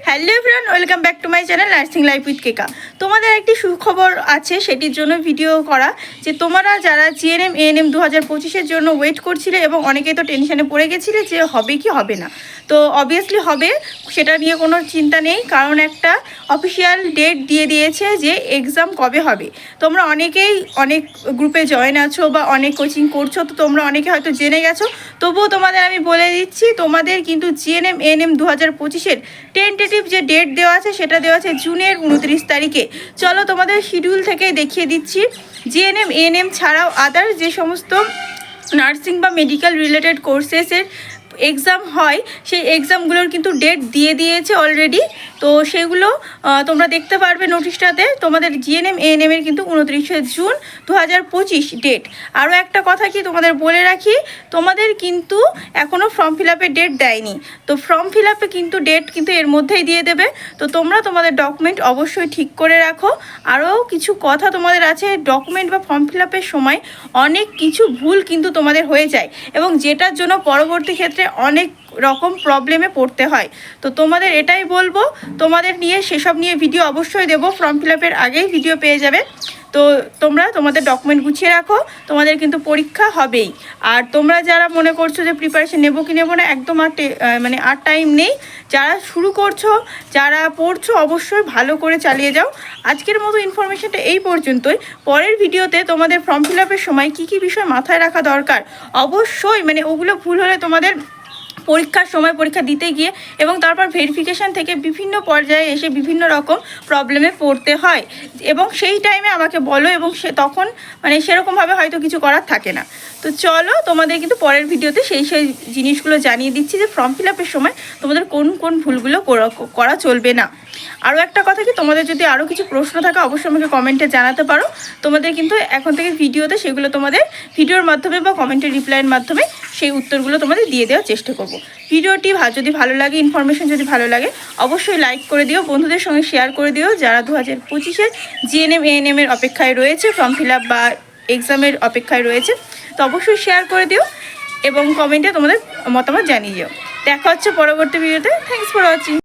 Hello everyone, welcome back to my channel nursing life with Keka. তোমাদের একটি সুখবর আছে, সেটির জন্য ভিডিও করা যে তোমরা যারা জিএনএম এএনএম 2025-এর জন্য ওয়েট করছিলে এবং অনেকেই তো টেনশনে পড়ে গেছিলে যে হবে কি হবে না। তো অবভিয়াসলি হবে, সেটা নিয়ে কোনো চিন্তা নেই, কারণ একটা অফিসিয়াল ডেট দিয়ে দিয়েছে যে এক্সাম কবে হবে। তোমরা অনেকেই অনেক গ্রুপে জয়েন আছো বা অনেক কোচিং করছো, তো তোমরা অনেকে হয়তো জেনে গেছো। তবুও তোমাদের আমি বলে দিচ্ছি, তোমাদের কিন্তু জিএনএম এএনএম 2025-এর টেন্টেটিভ যে ডেট দেওয়া আছে সেটা দেওয়া আছে জুনের 29 তারিখে। চলো তোমাদের শিডিউল থেকে দেখিয়ে দিচ্ছি। জিএনএম এএনএম ছাড়াও আদার যে সমস্ত নার্সিং বা মেডিকেল রিলেটেড কোর্সেসের এক্সাম হয়, সেই এক্সামগুলোর কিন্তু ডেট দিয়ে দিয়েছে অলরেডি। তো সেগুলো তোমরা দেখতে পারবে নোটিশটাতে। তোমাদের জিএনএম এএনএমের কিন্তু 29শে জুন 2025 ডেট। আরও একটা কথা কি তোমাদের বলে রাখি, তোমাদের কিন্তু এখনও ফর্ম ফিল আপের ডেট দেয়নি। তো ফর্ম ফিল আপে কিন্তু ডেট কিন্তু এর মধ্যেই দিয়ে দেবে। তো তোমরা তোমাদের ডকুমেন্ট অবশ্যই ঠিক করে রাখো। আরও কিছু কথা তোমাদের আছে, ডকুমেন্ট বা ফর্ম ফিল আপের সময় অনেক কিছু ভুল কিন্তু তোমাদের হয়ে যায় এবং যেটার জন্য পরবর্তী ক্ষেত্রে অনেক রকম প্রবলেমে পড়তে হয়। তো তোমাদের এটাই বলবো, তোমাদের নিয়ে সেসব নিয়ে ভিডিও অবশ্যই দেবো, ফর্ম ফিল আপের আগেই ভিডিও পেয়ে যাবে। তো তোমরা তোমাদের ডকুমেন্ট গুছিয়ে রাখো, তোমাদের কিন্তু পরীক্ষা হবেই। আর তোমরা যারা মনে করছো যে প্রিপারেশন নেবো কি নেবো না, একদম আর টাইম নেই। যারা শুরু করছো, যারা পড়ছো, অবশ্যই ভালো করে চালিয়ে যাও। আজকের মতো ইনফরমেশনটা এই পর্যন্তই। পরের ভিডিওতে তোমাদের ফর্ম ফিল আপের সময় কী কী বিষয় মাথায় রাখা দরকার, অবশ্যই ওগুলো ভুল হলে তোমাদের পরীক্ষার সময় পরীক্ষা দিতে গিয়ে এবং তারপর ভেরিফিকেশান থেকে বিভিন্ন পর্যায়ে এসে বিভিন্ন রকম প্রবলেমে পড়তে হয়, এবং সেই টাইমে আমাকে বলো, এবং তখন সেরকমভাবে হয়তো কিছু করার থাকে না। তো চলো, তোমাদের কিন্তু পরের ভিডিওতে সেই জিনিসগুলো জানিয়ে দিচ্ছি যে ফর্ম ফিল আপের সময় তোমাদের কোন কোন ভুলগুলো করা চলবে না। আরও একটা কথা কি, তোমাদের যদি আরও কিছু প্রশ্ন থাকে অবশ্যই আমাকে কমেন্টে জানাতে পারো। তোমাদের কিন্তু এখন থেকে ভিডিওতে সেগুলো তোমাদের ভিডিওর মাধ্যমে বা কমেন্টের রিপ্লাইয়ের মাধ্যমে সেই উত্তরগুলো তোমাদের দিয়ে দেওয়ার চেষ্টা করবো। ভিডিওটি যদি ভালো লাগে, ইনফরমেশন যদি ভালো লাগে, অবশ্যই লাইক করে দিও, বন্ধুদের সঙ্গে শেয়ার করে দিও যারা 2025-এর জিএনএম এএনএমের অপেক্ষায় রয়েছে, ফর্ম ফিল আপ বা এক্সামের অপেক্ষায় রয়েছে। তো অবশ্যই শেয়ার করে দিও এবং কমেন্টে তোমাদের মতামত জানিয়ে দিও। দেখা হচ্ছে পরবর্তী ভিডিওতে। Thanks for watching.